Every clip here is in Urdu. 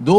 2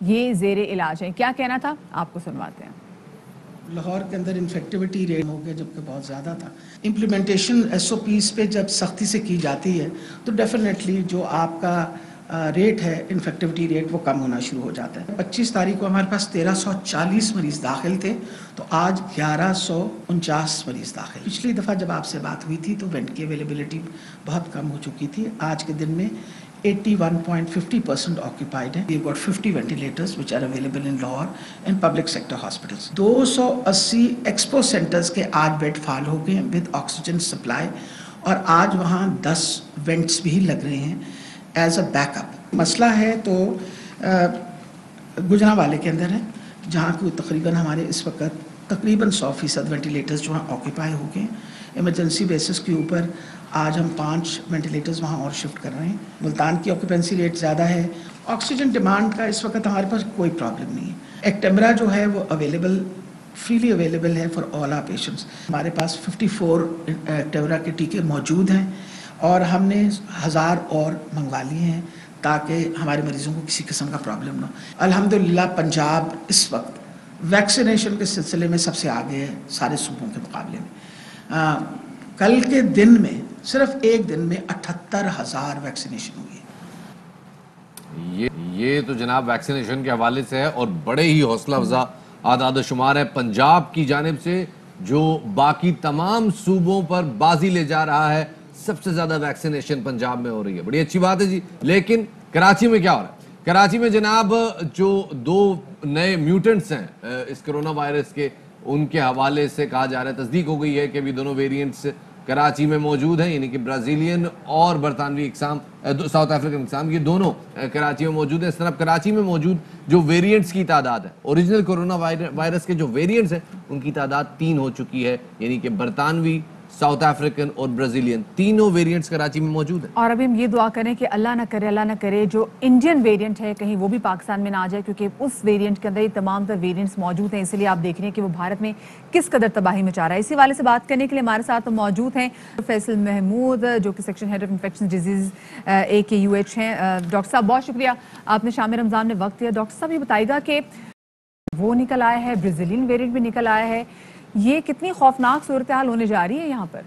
یہ زیر علاج ہیں. کیا کہنا تھا آپ کو سنواتے ہیں. لاہور کے اندر انفیکٹیوٹی ریٹ ہو گیا جبکہ بہت زیادہ تھا. امپلیمنٹیشن ایس او پیز پہ جب سختی سے کی جاتی ہے تو ڈیفینیٹلی جو آپ کا ریٹ ہے انفیکٹیوٹی ریٹ وہ کم ہونا شروع ہو جاتا ہے. 25 تاریخ کو ہمارے پاس 1340 مریض داخل تھے تو آج 1149 مریض داخل. پچھلی دفعہ جب آپ سے بات ہوئی تھی تو وینٹ کی اویلیبلٹی بہت کم ہو چکی تھی. آج کے دن میں 81.50% occupied ہیں. We've got 50 ventilators which are available in Lahore and public sector hospitals. 280 expo centres کے آج بیڈ فال ہو گئے ہیں with oxygen supply اور آج وہاں 10 وینٹس بھی لگ رہے ہیں ایز اے بیک اپ. مسئلہ ہے تو گجرانوالے کے اندر ہے جہاں کو تقریباً ہمارے اس وقت تقریباً 100% وینٹیلیٹرز جو وہاں آکیپائی ہو گئے ہیں. ایمرجنسی بیسس کے اوپر آج ہم 5 وینٹیلیٹرز وہاں اور شفٹ کر رہے ہیں. ملتان کی آکیوپینسی ریٹ زیادہ ہے. آکسیجن ڈیمانڈ کا اس وقت ہمارے پاس کوئی پرابلم نہیں ہے. ایکٹیمرا جو ہے وہ اویلیبل فریلی اویلیبل ہے فار آل آر پیشنٹس. ہمارے پاس 54 ایکٹیمرا کے ٹیکے موجود ہیں اور ہم نے 1000 اور منگوا لیے ہیں تاکہ ہمارے مریضوں کو کسی قسم کا پرابلم نہ ہو. الحمدللہ پنجاب اس وقت ویکسینیشن کے سلسلے میں سب سے آگے ہے سارے صوبوں کے مقابلے میں. کل کے دن میں صرف ایک دن میں 78,000 ویکسینیشن ہوئی ہے. یہ تو جناب ویکسینیشن کے حوالے سے ہے اور بڑے ہی حوصلہ افزا اعداد و شمار ہے پنجاب کی جانب سے جو باقی تمام صوبوں پر بازی لے جا رہا ہے. سب سے زیادہ ویکسینیشن پنجاب میں ہو رہی ہے. بڑی اچھی بات ہے جی. لیکن کراچی میں کیا ہو رہا ہے؟ کراچی میں جناب جو 2 نئے میوٹنٹس ہیں اس کرونا وائرس کے ان کے حوالے سے کہا جا رہا ہے تصدیق ہو گئی ہے کہ بھی دونوں ویریئنٹس کراچی میں موجود ہیں یعنی کہ برازیلین اور برطانوی اقسام ساؤتھ افریقن اقسام یہ دونوں کراچی میں موجود ہیں. اس طرح کراچی میں موجود جو ویریئنٹس کی تعداد ہے اوریجنل کرونا وائرس کے جو ویریئنٹس ہیں ان کی تعداد 3 ہو چکی ہے یعنی کہ برطانوی ساؤتھ افریقن اور برازیلین تینوں ویریئنٹس کراچی میں موجود ہیں. اور ابھی ہم یہ دعا کریں کہ اللہ نہ کرے جو انڈین ویریئنٹ ہے کہیں وہ بھی پاکستان میں نہ آ جائے کیونکہ اس ویریئنٹ کے اندر یہ تمام تر ویریئنٹس موجود ہیں. اس لیے آپ دیکھ رہے ہیں کہ وہ بھارت میں کس قدر تباہی مچا رہا ہے. اسی والے سے بات کرنے کے لیے ہمارے ساتھ موجود ہیں فیصل محمود جو کہ section head of infection disease AKUH ہیں. ڈاکٹر صاحب بہت شکریہ آپ نے شام رمضان میں وقت دیا. ڈاکٹر صاحب یہ بتائیے گا کہ وہ نکل آیا ہے برازیلین ویریئنٹ بھی نکل آیا ہے یہ کتنی خوفناک صورتحال ہونے جا رہی ہے یہاں پر؟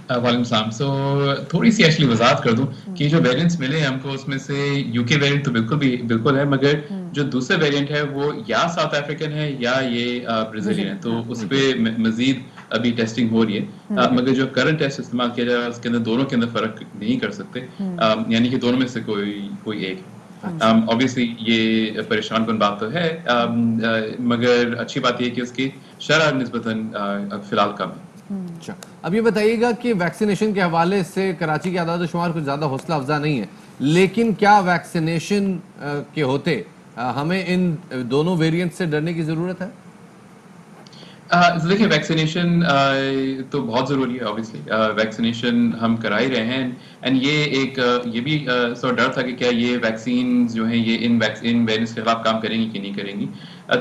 وعلیکم السلام. سو تھوڑی سی ایکچولی وضاحت کر دوں کہ جو ویریئنٹس ملے ہیں ہم کو اس میں سے UK ویریئنٹ تو بالکل ہے مگر جو دوسرے ویریئنٹ ہے وہ یا ساؤتھ افریقن ہے یا یہ برازیلین ہے تو اس پہ مزید ابھی ٹیسٹنگ ہو رہی ہے مگر جو کرنٹ ٹیسٹ استعمال کیا جا رہا ہے اس کے اندر دونوں کے اندر فرق نہیں کر سکتے یعنی کہ دونوں میں سے کوئی ایک. obviously یہ پریشان کن بات تو ہے مگر اچھی بات یہ کہ اس کی شرح نسبتاً فی الحال کم ہے. اچھا اب یہ بتائیے گا کہ ویکسینیشن کے حوالے سے کراچی کے اعداد و شمار کچھ زیادہ حوصلہ افزا نہیں ہے لیکن کیا ویکسینیشن کے ہوتے ہمیں ان دونوں ویریئنٹ سے ڈرنے کی ضرورت ہے؟ دیکھیں ویکسینیشن تو بہت ضروری ہے obviously ویکسینیشن ہم کرا ہی رہے ہیں اینڈ یہ بھی سو ڈر تھا کہ کیا یہ ویکسینز جو ہیں یہ ان ویریئنٹس کے خلاف کام کریں گی کہ نہیں کریں گی.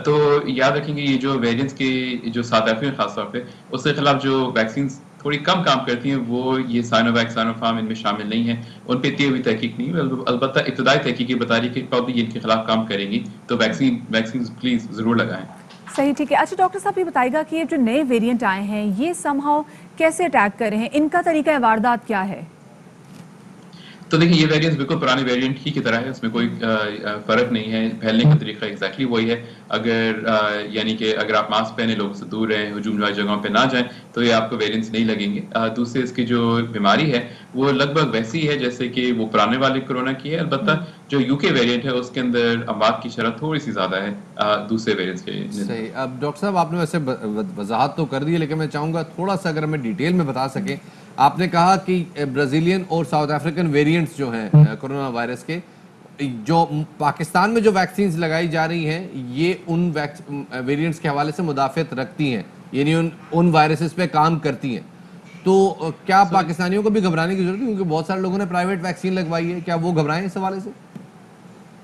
تو یاد رکھیں گے یہ جو ویریئنٹس کے جو ساؤتھ افریقہ خاص طور پہ اس کے خلاف جو ویکسینز تھوڑی کم کام کرتی ہیں وہ یہ سائنوویک سائنوفارم ان میں شامل نہیں ہیں. ان پہ اتنی ہوئی تحقیق نہیں ہے البتہ ابتدائی تحقیقی بتا رہی ہے کہ پرابلی ان کے خلاف کام کریں گی تو ویکسینز پلیز ضرور لگائیں. صحیح ٹھیک ہے. اچھا ڈاکٹر صاحب یہ بتائیے گا کہ یہ جو نئے ویریئنٹ آئے ہیں یہ سم ہاؤ کیسے اٹیک کر رہے ہیں ان کا طریقہ واردات کیا ہے؟ تو دیکھیں یہ ویریئنٹ بالکل پرانے ویریئنٹ ہی کی طرح ہے اس میں کوئی فرق نہیں ہے. پھیلنے کا طریقہ ایگزیکٹلی وہی ہے. یعنی کہ اگر آپ ماسک پہنے لوگوں سے دور رہیں ہجوم والی جگہوں پہ نہ جائیں تو یہ آپ کو ویریئنٹس نہیں لگیں گے. دوسرے اس کی جو بیماری ہے وہ لگ بھگ ویسی ہے جیسے کہ وہ پرانے والے کرونا کی ہے البتہ جو UK ویریئنٹ ہے اس کے اندر اموات کی شرح تھوڑی سی زیادہ ہے دوسرے ویریئنٹس کے. صحیح. اب ڈاکٹر صاحب آپ نے ویسے وضاحت تو کر دی ہے لیکن میں چاہوں گا تھوڑا سا اگر ہمیں ڈیٹیل میں بتا سکیں. آپ نے کہا کہ برازیلین اور ساؤتھ افریقن ویریئنٹس جو ہیں کرونا وائرس کے جو پاکستان میں جو ویکسینز لگائی جا رہی ہیں یہ ان ویریئنٹس کے حوالے سے مدافعت رکھتی ہیں یعنی ان وائرسز پہ کام کرتی ہیں. تو کیا پاکستانیوں کو بھی گھبرانے کی ضرورت ہے کیونکہ بہت سارے لوگوں نے پرائیویٹ ویکسین لگوائی ہے کیا وہ گھبرائیں اس حوالے سے؟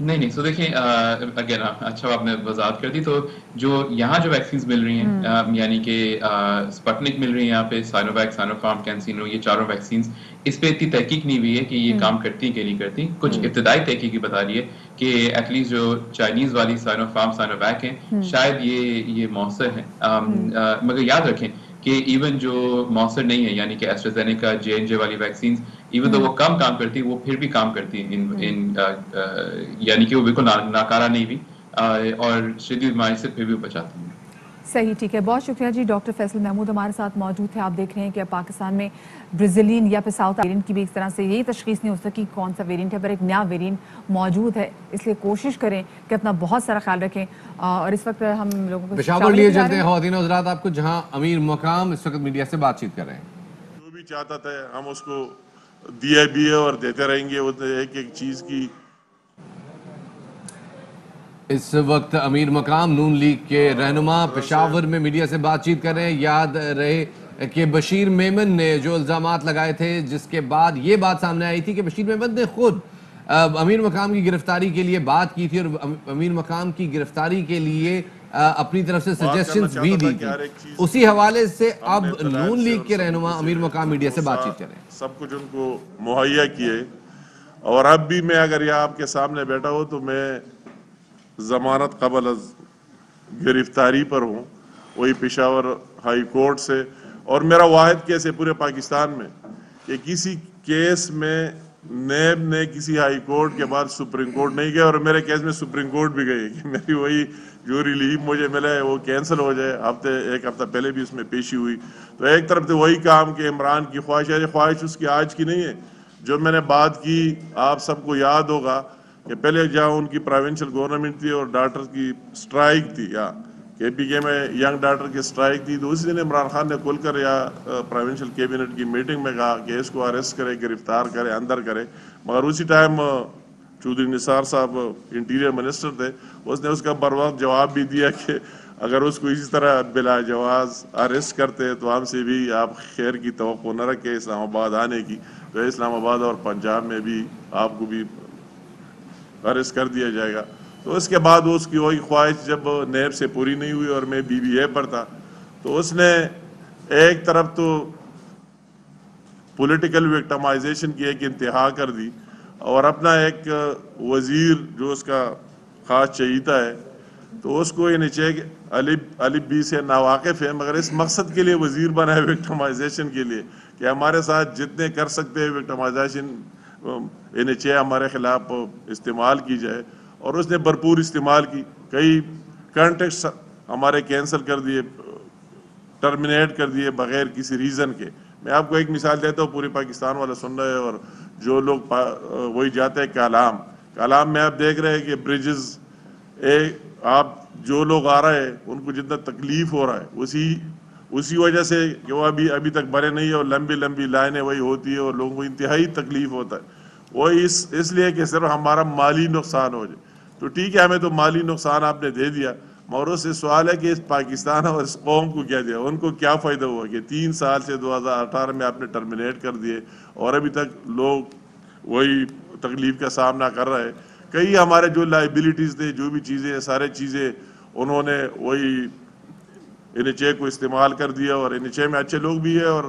نہیں سو دیکھیں اگین اچھا آپ نے وضاحت کر دی. تو جو یہاں جو ویکسینز مل رہی ہیں یعنی کہ اسپٹنک مل رہی ہیں یہاں پہ، سائنوویک، سائنوفارم، کینسینو، یہ چاروں ویکسینز، اس پہ اتنی تحقیق نہیں ہوئی ہے کہ یہ کام کرتی کہ نہیں کرتی. کچھ ابتدائی تحقیق بتا رہی ہے کہ ایٹ لیسٹ جو چائنیز والی سائنوفارم، سائنوویک ہیں شاید یہ مؤثر ہیں. مگر یاد رکھیں کہ ایون جو مؤثر نہیں ہے یعنی کہ ایسٹرازینیکا، J&J والی ویکسینز، ایون تو وہ کم کام کرتی وہ پھر بھی کام کرتی ہیں یعنی کہ وہ بالکل ناکارہ نہیں بھی اور شدید بیماری سے پھر بھی بچاتی ہیں. صحیح، ٹھیک ہے، بہت شکریہ جی. ڈاکٹر فیصل محمود ہمارے ساتھ موجود تھے. آپ دیکھ رہے ہیں کہ پاکستان میں برازیلین یا پھر ساؤتھ ویرینٹ کی بھی اس طرح سے یہی تشخیص نہیں ہو سکی کون سا ویرینٹ ہے، پر ایک نیا ویرینٹ موجود ہے. اس لیے کوشش کریں کہ اپنا بہت سارا خیال رکھیں. اور اس وقت ہم لوگوں کو پشاور لیے چلتے ہیں خواتین و حضرات آپ کو، جہاں امیر مقام اس وقت میڈیا سے بات چیت کر رہے ہیں. جو بھی چاہتا تھا ہم اس کو دیا بھی ہے اور دیتے رہیں گے. ایک ایک چیز کی اس وقت امیر مقام نون لیگ کے رہنما پشاور میں میڈیا سے بات چیت کر رہے ہیں. یاد رہے کہ بشیر میمن نے جو الزامات لگائے تھے، جس کے بعد یہ بات سامنے آئی تھی کہ بشیر میمن نے خود امیر مقام کی گرفتاری کے لیے بات کی تھی اور امیر مقام کی گرفتاری کے لیے اپنی طرف سے سجیشنز بھی دی تھی. اسی حوالے سے اب نون لیگ کے رہنما امیر مقام میڈیا سے بات چیت کریں. سب کچھ ان کو مہیا کیے، اور اب بھی میں اگر یہ آپ کے سامنے بیٹھا ہوں تو میں ضمانت قبل از گرفتاری پر ہوں، وہی پشاور ہائی کورٹ سے. اور میرا واحد کیس ہے پورے پاکستان میں کہ کسی کیس میں نیب نے کسی ہائی کورٹ کے بعد سپریم کورٹ نہیں گیا، اور میرے کیس میں سپریم کورٹ بھی گئی کہ میری وہی جو ریلیف مجھے ملا ہے وہ کینسل ہو جائے. ایک ہفتہ پہلے بھی اس میں پیشی ہوئی. تو ایک طرف تو وہی کام کہ عمران کی خواہش ہے، خواہش اس کی آج کی نہیں ہے. جو میں نے بات کی آپ سب کو یاد ہوگا کہ پہلے جہاں ان کی پروونشل گورنمنٹ تھی اور ڈاکٹر کی سٹرائک تھی، یا کے پی کے میں ینگ ڈاکٹر کی سٹرائک تھی، تو اسی دن عمران خان نے کھل کر یا پروونشل کیبنٹ کی میٹنگ میں کہا کہ اس کو اریسٹ کرے، گرفتار کرے، اندر کرے. مگر اسی ٹائم چودھری نثار صاحب انٹیریئر منسٹر تھے، اس نے اس کا بر وقت جواب بھی دیا کہ اگر اس کو اسی طرح بلا جواز اریسٹ کرتے تو ہم سے بھی آپ خیر کی توقع نہ رکھے اسلام آباد آنے کی. تو اسلام آباد اور پنجاب میں بھی آپ کو بھی اریسٹ کر دیا جائے گا. تو اس کے بعد اس کی وہی خواہش جب نیب سے پوری نہیں ہوئی اور میں بی بی اے پر تھا، تو اس نے ایک طرف تو پولیٹیکل وکٹمائزیشن کی ایک انتہا کر دی، اور اپنا ایک وزیر جو اس کا خاص چہیتا ہے تو اس کو یہ نیچے الف بی سے ناواقف ہے، مگر اس مقصد کے لیے وزیر بنا ہے وکٹمائزیشن کے لیے کہ ہمارے ساتھ جتنے کر سکتے ہیں وکٹمائزیشن NHA ہمارے خلاف استعمال کی جائے. اور اس نے بھرپور استعمال کی. کئی کانٹیکٹس ہمارے کینسل کر دیے، ٹرمینیٹ کر دیے بغیر کسی ریزن کے. میں آپ کو ایک مثال دیتا ہوں، پورے پاکستان والا سن رہے ہیں اور جو لوگ وہی جاتے ہیں کالام میں آپ دیکھ رہے ہیں کہ بریجز آپ جو لوگ آ رہے ہیں ان کو جتنا تکلیف ہو رہا ہے اسی وجہ سے کہ وہ ابھی تک بنے نہیں ہے، اور لمبی لائنیں وہی ہوتی ہے اور لوگوں کو انتہائی تکلیف ہوتا ہے. وہ اس لیے کہ صرف ہمارا مالی نقصان ہو جائے. تو ٹھیک ہے، ہمیں تو مالی نقصان آپ نے دے دیا، مگر اس سے سوال ہے کہ اس پاکستان اور اس قوم کو کیا دیا، ان کو کیا فائدہ ہوا کہ 3 سال سے 2018 میں آپ نے ٹرمینیٹ کر دیے اور ابھی تک لوگ وہی تکلیف کا سامنا کر رہے ہیں. کئی ہمارے جو لائبلٹیز تھے، جو بھی چیزیں سارے چیزیں انہوں نے وہی NHA کو استعمال کر دیا. اور NHA میں اچھے لوگ بھی ہیں، اور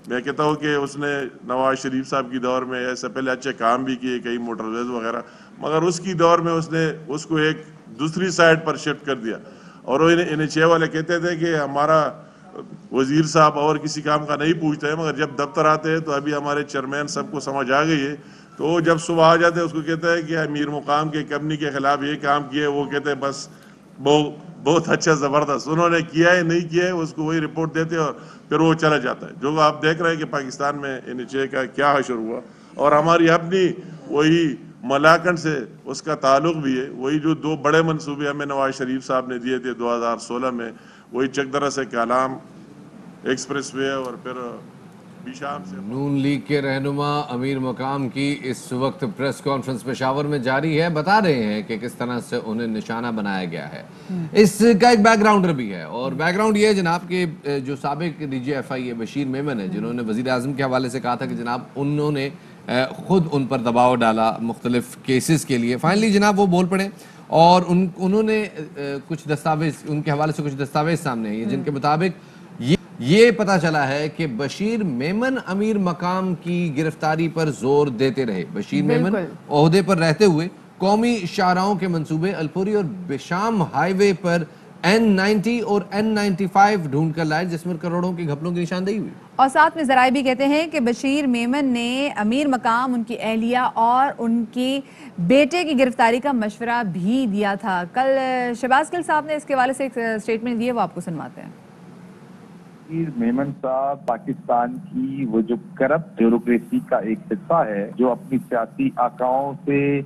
میں کہتا ہوں کہ اس نے نواز شریف صاحب کی دور میں ایسے پہلے اچھے کام بھی کیے، کئی موٹر ویز وغیرہ، مگر اس کی دور میں اس نے اس کو ایک دوسری سائڈ پر شفٹ کر دیا. اور وہ NHA والے کہتے تھے کہ ہمارا وزیر صاحب اور کسی کام کا نہیں پوچھتے ہیں، مگر جب دفتر آتے ہیں تو ابھی ہمارے چیئرمین سب کو سمجھ آ گئی ہے. تو جب صبح آ جاتے ہیں اس کو کہتا ہے کہ امیر مقام کے کمپنی کے خلاف یہ کام کیے، وہ کہتے ہیں بس بہت اچھا زبردست، انہوں نے کیا ہے نہیں کیا ہے اس کو وہی رپورٹ دیتے اور پھر وہ چلا جاتا ہے. جو آپ دیکھ رہے ہیں کہ پاکستان میں NHA کا کیا حشر ہوا، اور ہماری اپنی وہی ملاکنڈ سے اس کا تعلق بھی ہے. وہی جو 2 بڑے منصوبے ہمیں نواز شریف صاحب نے دیے تھے 2016 میں، وہی چکدرہ سے کالام ایکسپریس وے اور پھر بیشام سے. نون لیگ کے رہنما امیر مقام کی اس وقت پریس کانفرنس پشاور میں جاری ہے. بتا رہے ہیں کہ کس طرح سے انہیں نشانہ بنایا گیا ہے. اس کا ایک بیک گراؤنڈر بھی ہے، اور بیک گراؤنڈ یہ ہے جناب کہ جو سابق DGFI بشیر میمن ہے، جنہوں نے وزیر اعظم کے حوالے سے کہا تھا کہ جناب انہوں نے خود ان پر دباؤ ڈالا مختلف کیسز کے لیے. فائنلی جناب وہ بول پڑے اور انہوں نے کچھ دستاویز ان کے حوالے سے کچھ دستاویز سامنے ہیں جن کے مطابق یہ پتہ چلا ہے کہ بشیر میمن امیر مقام کی گرفتاری پر زور دیتے رہے. بشیر میمن عہدے پر رہتے ہوئے قومی شاہراہوں کے منصوبے الپوری اور بشام ہائی وے پر N90 اور N95 ڈھونڈ کر لائے جس میں کروڑوں کی گھپلوں کی نشاندہی ہوئی. اور ساتھ میں ذرائع بھی کہتے ہیں کہ بشیر میمن نے امیر مقام ان کی اہلیہ اور ان کی بیٹے کی گرفتاری کا مشورہ بھی دیا تھا. کل شہباز گل صاحب نے اس کے حوالے سے ایک سٹیٹمنٹ دیے، وہ آپ کو سنواتے ہیں. بشیر میمن صاحب پاکستان کی وہ جو کرپٹ بیوروکریسی کا ایک حصہ ہے جو اپنی سیاسی آقاؤں سے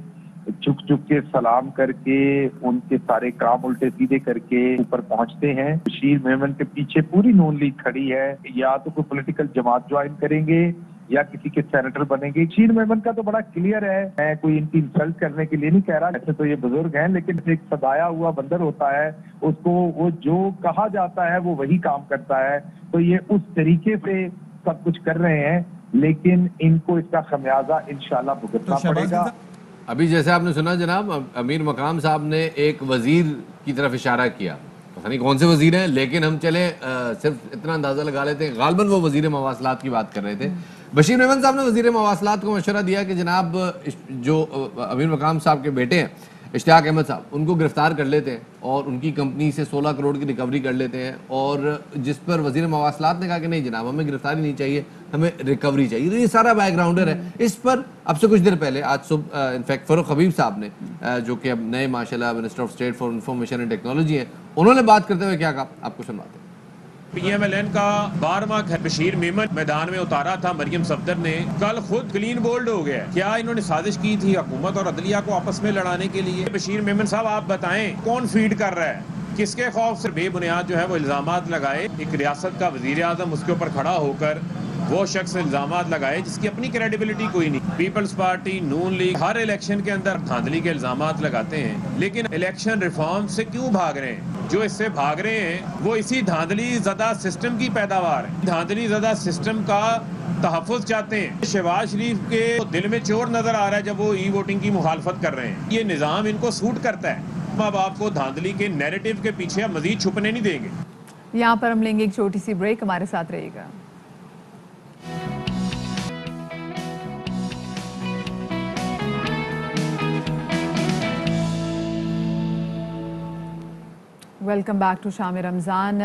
چک چک کے سلام کر کے ان کے سارے کام الٹے سیدھے کر کے اوپر پہنچتے ہیں. بشیر میمن کے پیچھے پوری نون لیگ کھڑی ہے، یا تو کوئی پولیٹیکل جماعت جوائن کریں گے یا کسی کے سینیٹر بنیں گے. بشیر میمن کا تو بڑا کلیئر ہے، میں کوئی ان کی انسلٹ کرنے کے لیے نہیں کہہ رہا، ایسے تو یہ بزرگ ہیں لیکن ایک سدایا ہوا بندر ہوتا ہے، اس کو وہ جو کہا جاتا ہے وہ وہی کام کرتا ہے. تو یہ اس طریقے سے سب کچھ کر رہے ہیں لیکن ان کو اس کا خمیازہ انشاءاللہ بھگتنا پڑے گا. ابھی جیسے آپ نے سنا جناب امیر مقام صاحب نے ایک وزیر کی طرف اشارہ کیا، پتہ نہیں کون سے وزیر ہیں لیکن ہم چلیں صرف اتنا اندازہ لگا لیتے ہیں غالباً وہ وزیر مواصلات کی بات کر رہے تھے. بشیر میمن صاحب نے وزیر مواصلات کو مشورہ دیا کہ جناب جو امیر مقام صاحب کے بیٹے ہیں اشتیاق احمد صاحب ان کو گرفتار کر لیتے ہیں اور ان کی کمپنی سے 16 کروڑ کی ریکوری کر لیتے ہیں. اور جس پر وزیر مواصلات نے کہا کہ نہیں جناب ہمیں گرفتاری نہیں چاہیے، ہمیں ریکوری چاہیے. یہ سارا بیک گراؤنڈر ہے. اس پر اب سے کچھ دیر پہلے آج صبح انفیکٹ فاروق حبیب صاحب نے جو کہ اب نئے ماشاءاللہ minister of state for information and technology ہیں، انہوں نے بات کرتے ہوئے کیا کہا آپ کو سنواتے ہیں. PMLN کا 12واں گھر بشیر میمن میدان میں اتارا تھا مریم صفدر نے، کل خود کلین بولڈ ہو گیا. کیا انہوں نے سازش کی تھی حکومت اور عدلیہ کو آپس میں لڑانے کے لیے؟ بشیر میمن صاحب آپ بتائیں کون فیڈ کر رہا ہے، کس کے خوف سے بے بنیاد جو ہے وہ الزامات لگائے؟ ایک ریاست کا وزیر اعظم اس کے اوپر کھڑا ہو کر وہ شخص الزامات لگائے جس کی اپنی کریڈیبلٹی کوئی نہیں. پیپلز پارٹی نون لیگ ہر الیکشن کے اندر دھاندلی کے الزامات لگاتے ہیں لیکن الیکشن ریفارم سے کیوں بھاگ رہے ہیں؟ جو اس سے بھاگ رہے ہیں وہ اسی دھاندلی زدہ سسٹم کی پیداوار ہے. دھاندلی زدہ سسٹم کا تحفظ چاہتے ہیں. شہباز شریف کے دل میں چور نظر آ رہا ہے جب وہ ای ووٹنگ کی مخالفت کر رہے ہیں. یہ نظام ان کو سوٹ کرتا ہے. اب آپ کو دھاندلی کے نیریٹو کے پیچھے مزید چھپنے نہیں دیں گے. یہاں پر ہم لیں گے ایک چھوٹی سی بریک، ہمارے ساتھ رہے گا. ویلکم بیک ٹو شام رمضان.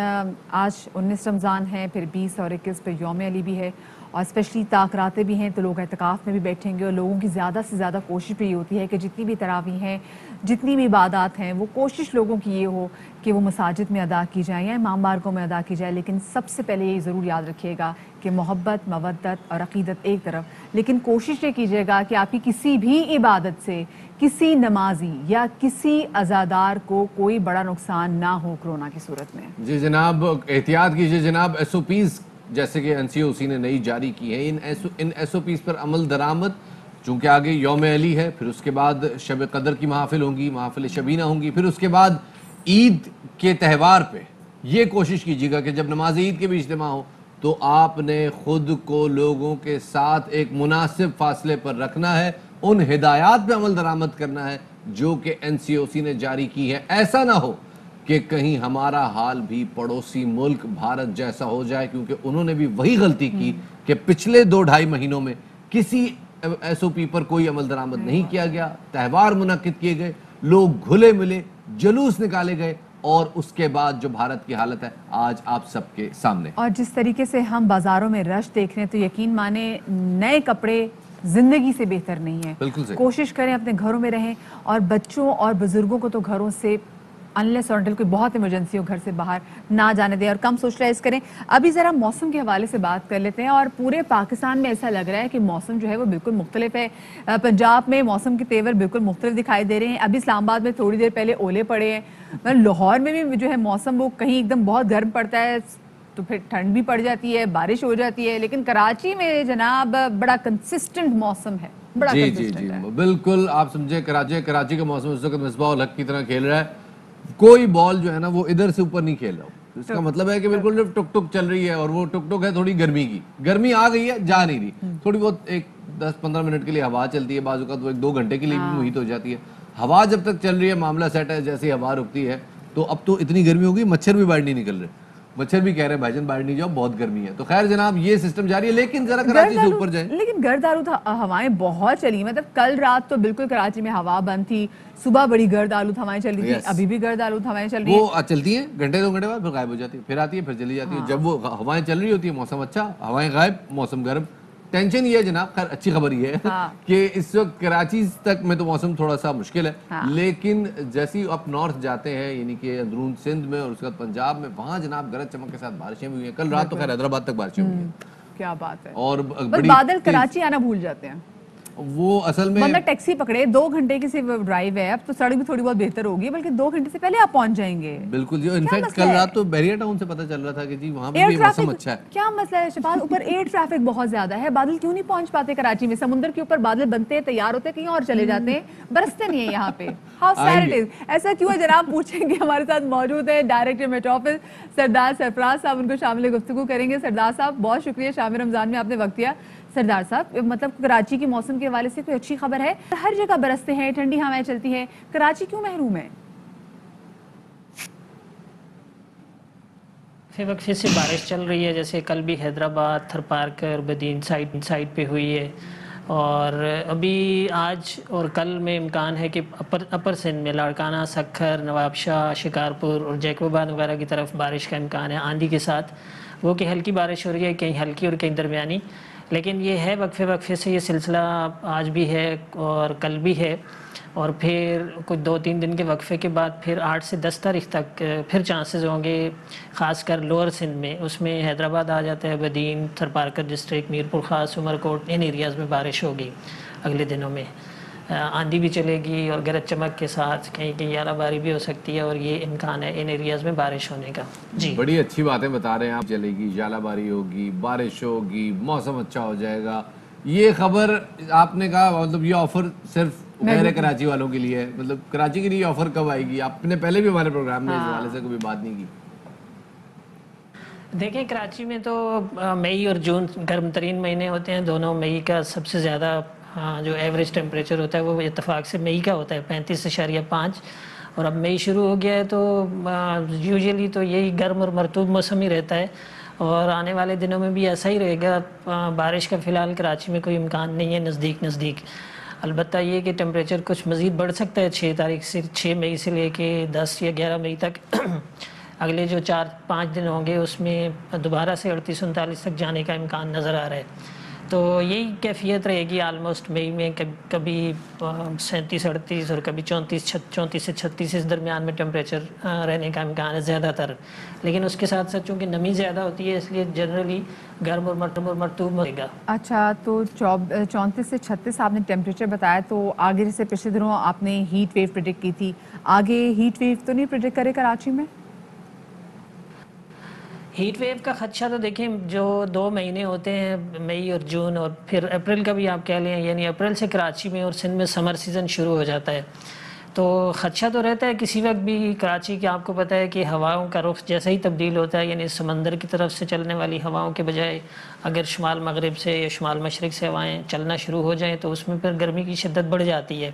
آج 19 رمضان ہے، پھر 20 اور 21 پہ یوم علی بھی ہے اور اسپیشلی تاکراتیں بھی ہیں تو لوگ اعتکاف میں بھی بیٹھیں گے اور لوگوں کی زیادہ سے زیادہ کوشش بھی یہ ہوتی ہے کہ جتنی بھی تراویح ہیں جتنی بھی عبادات ہیں وہ کوشش لوگوں کی یہ ہو کہ وہ مساجد میں ادا کی جائیں یا امام بارگاہوں میں ادا کی جائے. لیکن سب سے پہلے یہ ضرور یاد رکھیے گا کہ محبت مودت اور عقیدت ایک طرف، لیکن کوشش یہ کیجیے گا کہ آپ کی کسی بھی عبادت سے کسی نمازی یا کسی عزادار کو کوئی بڑا نقصان نہ ہو کرونا کی صورت میں. جی جناب احتیاط کیجیے جناب. SOPs جیسے کہ NCOC نے نئی جاری کی ہے، ان SOPs پر عمل درآمد، چونکہ آگے یوم علی ہے، پھر اس کے بعد شب قدر کی محافل ہوں گی، محافل شبینہ ہوں گی، پھر اس کے بعد عید کے تہوار پہ یہ کوشش کیجیے گا کہ جب نماز عید کے بھی اجتماع ہو تو آپ نے خود کو لوگوں کے ساتھ ایک مناسب فاصلے پر رکھنا ہے، ان ہدایات پہ عمل درآمد کرنا ہے جو کہ NCOC نے جاری کی ہے. ایسا نہ ہو کہ کہیں ہمارا حال بھی پڑوسی ملک بھارت جیسا ہو جائے، کیونکہ انہوں نے بھی وہی غلطی کی کہ پچھلے 2-2.5 مہینوں میں کسی SOP پر کوئی عمل درآمد نہیں کیا گیا، تہوار منعقد کیے گئے، لوگ گھلے ملے، جلوس نکالے گئے، اور اس کے بعد جو بھارت کی حالت ہے آج آپ سب کے سامنے. اور جس طریقے سے ہم بازاروں میں رش دیکھ رہے ہیں تو یقین مانیں نئے کپڑے زندگی سے بہتر نہیں ہے. بالکل صحیح. کوشش کریں اپنے گھروں میں رہیں اور بچوں اور بزرگوں کو تو گھروں سے انلیس اور انٹل کوئی بہت ایمرجنسی ہو گھر سے باہر نہ جانے دیں اور کم سوشلائز کریں. ابھی ذرا موسم کے حوالے سے بات کر لیتے ہیں اور پورے پاکستان میں ایسا لگ رہا ہے کہ موسم جو ہے وہ بالکل مختلف ہے. پنجاب میں موسم کے تیور بالکل مختلف دکھائی دے رہے ہیں. ابھی اسلام آباد میں تھوڑی دیر پہلے اولے پڑے ہیں. لاہور میں بھی جو ہے موسم وہ کہیں ایک دم بہت گرم پڑتا ہے تو پھر ٹھنڈ بھی پڑ جاتی ہے، بارش ہو جاتی ہے. لیکن کراچی میں جناب بڑا کنسسٹنٹ موسم ہے. جی جی جی بالکل آپ سمجھے کراچی کا موسم اس وقت مصباح الحق کی طرح کھیل رہا ہے. کوئی بال جو ہے نا وہ ادھر سے اوپر نہیں کھیل رہا. اس کا مطلب ہے کہ بالکل ٹک ٹک چل رہی ہے اور وہ ٹک ٹک ہے تھوڑی گرمی کی. گرمی آ گئی ہے، جا نہیں رہی. تھوڑی بہت ایک 10-15 منٹ کے لیے ہوا چلتی ہے, بعض اوقات وہ 1-2 گھنٹے کے لیے بھی محیط ہو جاتی ہے. ہوا جب تک چل رہی ہے معاملہ سیٹ ہے, جیسے ہوا رکتی ہے تو اب تو اتنی گرمی ہوگی, مچھر بھی باہر نہیں نکل رہے, مچھر بھی کہہ رہے ہیں بھائی جان باہر نہیں جاؤ بہت گرمی ہے. تو خیر جناب یہ سسٹم جاری ہے, لیکن ذرا کراچی سے اوپر جائیں. لیکن گرد آلود ہوائیں بہت چلی, مطلب کل رات تو بالکل کراچی میں ہوا بند تھی, صبح بڑی گرد آلود ہوائیں چل رہی تھی, ابھی بھی گرد آلود ہوائیں چل رہی ہیں. وہ چلتی ہیں گھنٹے 2 گھنٹے بعد پھر غائب ہو جاتی ہے, پھر آتی ہے پھر چلی جاتی ہے. جب وہ ہوائیں چل رہی ہوتی ہے موسم اچھا, ہوائیں غائب موسم گرم. ٹینشن یہ ہے جناب, خیر اچھی خبر یہ ہے کہ اس وقت کراچی تک میں تو موسم تھوڑا سا مشکل ہے, لیکن جیسی آپ نارتھ جاتے ہیں یعنی کہ اندرون سندھ میں اور اس کے بعد پنجاب میں, وہاں جناب گرج چمک کے ساتھ بارشیں بھی ہوئی ہیں. کل رات تو خیر حیدرآباد تک بارشیں ہوئی ہیں. کیا بات ہے, اور بس بادل کراچی آنا بھول جاتے ہیں. وہ اصل میں بندہ ٹیکسی پکڑے 2 گھنٹے کی صرف ڈرائیو ہے, اب تو سڑک بھی تھوڑی بہت بہتر ہوگی, بلکہ 2 گھنٹے سے پہلے آپ پہنچ جائیں گے. بالکل جی, انفیکٹ کل رات تو بیریا ٹاؤن سے پتہ چل رہا تھا کہ جی وہاں بھی موسم اچھا ہے. کیا مسئلہ ہے شفال, اوپر ایئر ٹریفک بہت زیادہ ہے, بادل کیوں نہیں پہنچ پاتے کراچی میں؟ سمندر کے اوپر بادل بنتے ہیں, تیار ہوتے ہیں, کہیں اور چلے جاتے ہیں, برستے نہیں ہیں یہاں پہ. How said it is. ایسا کیوں ہے جناب, پوچھیں گے. ہمارے ساتھ موجود ہے ڈائریکٹر میٹ آفس سردار سرفراز صاحب, ان کو شامل گفتگو کریں گے. سردار صاحب بہت شکریہ شام رمضان میں آپ نے وقت دیا. سردار صاحب مطلب کراچی کی موسم کے حوالے سے کوئی اچھی خبر ہے؟ ہر جگہ برستے ہیں, ٹھنڈی ہوائیں چلتی ہیں, کراچی کیوں محروم ہے؟ وقفے سے بارش چل رہی ہے, جیسے کل بھی حیدرآباد, تھر پارکر, بدین سائڈ پہ ہوئی ہے, اور ابھی آج اور کل میں امکان ہے کہ اپر سندھ میں لاڑکانہ, سکھر, نواب شاہ, شکارپور اور جیکب آباد وغیرہ کی طرف بارش کا امکان ہے آندھی کے ساتھ. وہ کہ ہلکی بارش ہو رہی ہے, کہیں ہلکی اور کہیں درمیانی, لیکن یہ ہے وقفے سے یہ سلسلہ آج بھی ہے اور کل بھی ہے, اور پھر کچھ 2-3 دن کے وقفے کے بعد پھر 8 سے 10 تاریخ تک پھر چانسز ہوں گے, خاص کر لوور سندھ میں. اس میں حیدرآباد آ جاتا ہے, بدین, تھر پارکر ڈسٹرکٹ, میرپور خاص, عمرکوٹ, ان ایریاز میں بارش ہوگی اگلے دنوں میں. آندھی بھی چلے گی اور گرج چمک کے ساتھ, کہیں کہیں ژالہ باری بھی ہو سکتی ہے, اور یہ امکان ہے ان ایریاز میں بارش ہونے کا. جی بڑی اچھی باتیں بتا رہے ہیں آپ, چلے گی, ژالہ باری ہوگی, بارش ہوگی, موسم اچھا ہو جائے گا. یہ خبر آپ نے کہا مطلب یہ آفر صرف غیر کراچی والوں کے لیے ہے, مطلب کراچی کے لیے آفر کب آئے گی؟ آپ نے پہلے بھی ہمارے پروگرام میں اس حوالے سے کوئی بات نہیں کی. دیکھیں کراچی میں تو مئی اور جون گرم ترین مہینے ہوتے ہیں دونوں. مئی کا سب سے زیادہ جو ایوریج ٹیمپریچر ہوتا ہے وہ اتفاق سے مئی کا ہوتا ہے 35.5, اور اب مئی شروع ہو گیا ہے تو یوزلی تو یہی گرم اور مرطوب موسم ہی رہتا ہے, اور آنے والے دنوں میں بھی ایسا ہی رہے گا. بارش کا فی الحال کراچی میں کوئی امکان نہیں ہے نزدیک. البتہ یہ کہ ٹیمپریچر کچھ مزید بڑھ سکتا ہے 6 مئی سے لے کے 10 یا 11 مئی تک. اگلے جو 4-5 دن ہوں گے اس میں دوبارہ سے 38-39 تک جانے کا امکان نظر آ رہا ہے. تو یہی کیفیت رہے گی آلموسٹ مئی میں, کبھی 37-38 اور کبھی 34 سے 36 اس درمیان میں ٹیمپریچر رہنے کا امکان ہے زیادہ تر. لیکن اس کے ساتھ ساتھ چونکہ نمی زیادہ ہوتی ہے اس لیے جنرلی گرم اور مرطوب رہے گا. اچھا, تو 34 سے 36 آپ نے ٹیمپریچر بتایا, تو آگے جیسے پچھلے دنوں آپ نے ہیٹ ویو پریڈکٹ کی تھی, آگے ہیٹ ویو تو نہیں پریڈکٹ کرے کراچی میں؟ ہیٹ ویو کا خدشہ تو دیکھیں جو 2 مہینے ہوتے ہیں مئی اور جون, اور پھر اپریل کا بھی آپ کہہ لیں, یعنی اپریل سے کراچی میں اور سندھ میں سمر سیزن شروع ہو جاتا ہے. تو خدشہ تو رہتا ہے کسی وقت بھی کراچی کے. آپ کو پتہ ہے کہ ہواؤں کا رخ جیسا ہی تبدیل ہوتا ہے, یعنی سمندر کی طرف سے چلنے والی ہواؤں کے بجائے اگر شمال مغرب سے یا شمال مشرق سے ہوائیں چلنا شروع ہو جائیں تو اس میں پھر گرمی کی شدت بڑھ جاتی ہے.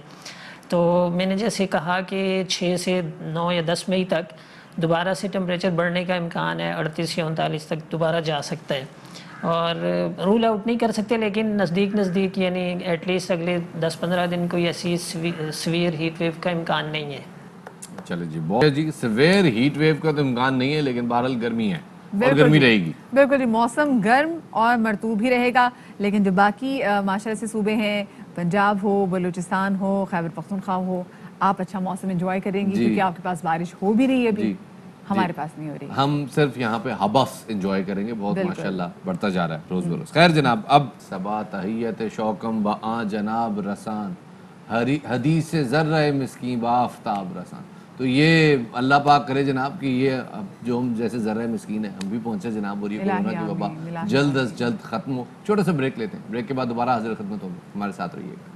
تو میں نے جیسے کہا کہ 6 سے 9 یا 10 مئی تک دوبارہ سے ٹیمپریچر بڑھنے کا امکان ہے, 38 یا 39 تک دوبارہ جا سکتا ہے. اور رول آؤٹ نہیں کر سکتے, لیکن نزدیک یعنی ایٹ لیسٹ اگلے 10-15 دن کوئی ایسی سویر ہیٹ ویو کا امکان نہیں ہے. چلے جی, بہت جی سویر ہیٹ ویو کا تو امکان نہیں ہے, لیکن بہرحال گرمی ہے اور گرمی رہے گی. بالکل, موسم گرم اور مرطوب ہی رہے گا. لیکن جو باقی معاشرے سے صوبے ہیں, پنجاب ہو, بلوچستان ہو, خیبر پختونخوا ہو, آپ اچھا موسم انجوائے کریں گی کیونکہ آپ کے پاس بارش ہو بھی رہی ہے ابھی, ہمارے پاس نہیں ہو رہی. ہم صرف یہاں پہ حبس انجوائے کریں گے. بہت ماشاءاللہ بڑھتا جا رہا ہے روز بروز. خیر جناب, اب صبا تحیت شوکم با آن جناب رسان, حدیث ذرہ مسکین با آفتاب رسان. تو یہ اللہ پاک کرے جناب کہ یہ اب جو ہم جیسے ذرہ مسکین ہیں ہم بھی پہنچے جناب, اور یہ کورونا کی وبا جلد از جلد ختم ہو. چھوٹا سا بریک لیتے ہیں, بریک کے بعد دوبارہ حاضر خدمت ہوگی. ہمارے ساتھ رہیے گا.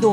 2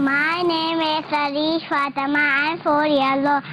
My name is Arish Fatima. I'm 4 years old.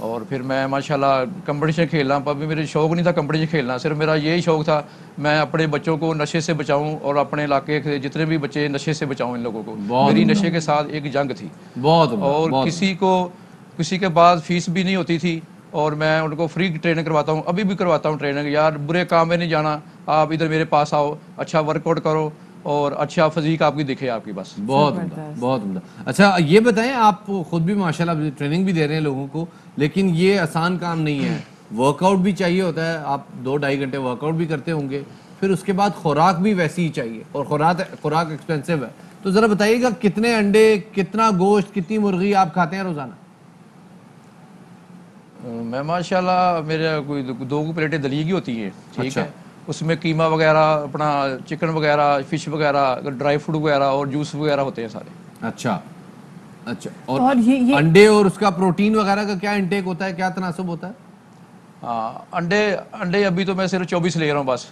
اور پھر میں ماشاءاللہ کمپٹیشن کھیلنا، ابھی میرے شوق نہیں تھا کمپٹیشن کھیلنا، صرف میرا یہی شوق تھا میں اپنے بچوں کو نشے سے بچاؤں اور اپنے علاقے کے جتنے بھی بچے نشے سے بچاؤں ان لوگوں کو. میری نشے کے ساتھ ایک جنگ تھی اور کسی کے پاس فیس بھی نہیں ہوتی تھی اور میں ان کو فری ٹریننگ کرواتا ہوں، ابھی بھی کرواتا ہوں ٹریننگ. یار برے کام میں نہیں جانا، آپ ادھر میرے پاس آؤ، اچھا ورک آؤٹ کرو اور اچھا فزیک آپ کی دکھے آپ کی. بس بہت عمدہ، بہت عمدہ. اچھا یہ بتائیں، آپ خود بھی ماشاءاللہ ٹریننگ بھی دے رہے ہیں لوگوں کو، لیکن یہ آسان کام نہیں ہے، ورک آؤٹ بھی چاہیے ہوتا ہے، آپ 2-2.5 گھنٹے ورک آؤٹ بھی کرتے ہوں گے، پھر اس کے بعد خوراک بھی ویسی ہی چاہیے اور خوراک ایکسپینسو ہے. تو ذرا بتائیے گا کتنے انڈے، کتنا گوشت، کتنی مرغی آپ کھاتے ہیں روزانہ؟ میں ماشاءاللہ میرے کوئی 2 پلیٹیں دلی کی ہوتی ہیں، ٹھیک ہے، اس میں قیمہ وغیرہ، اپنا چکن وغیرہ، فش وغیرہ، ڈرائی فروٹ وغیرہ اور جوس وغیرہ ہوتے ہیں سارے. اچھا اور انڈے اور اس کا پروٹین وغیرہ کا کیا انٹیک ہوتا ہے، کیا تناسب ہوتا ہے؟ انڈے ابھی تو میں صرف 24 لے رہا ہوں بس،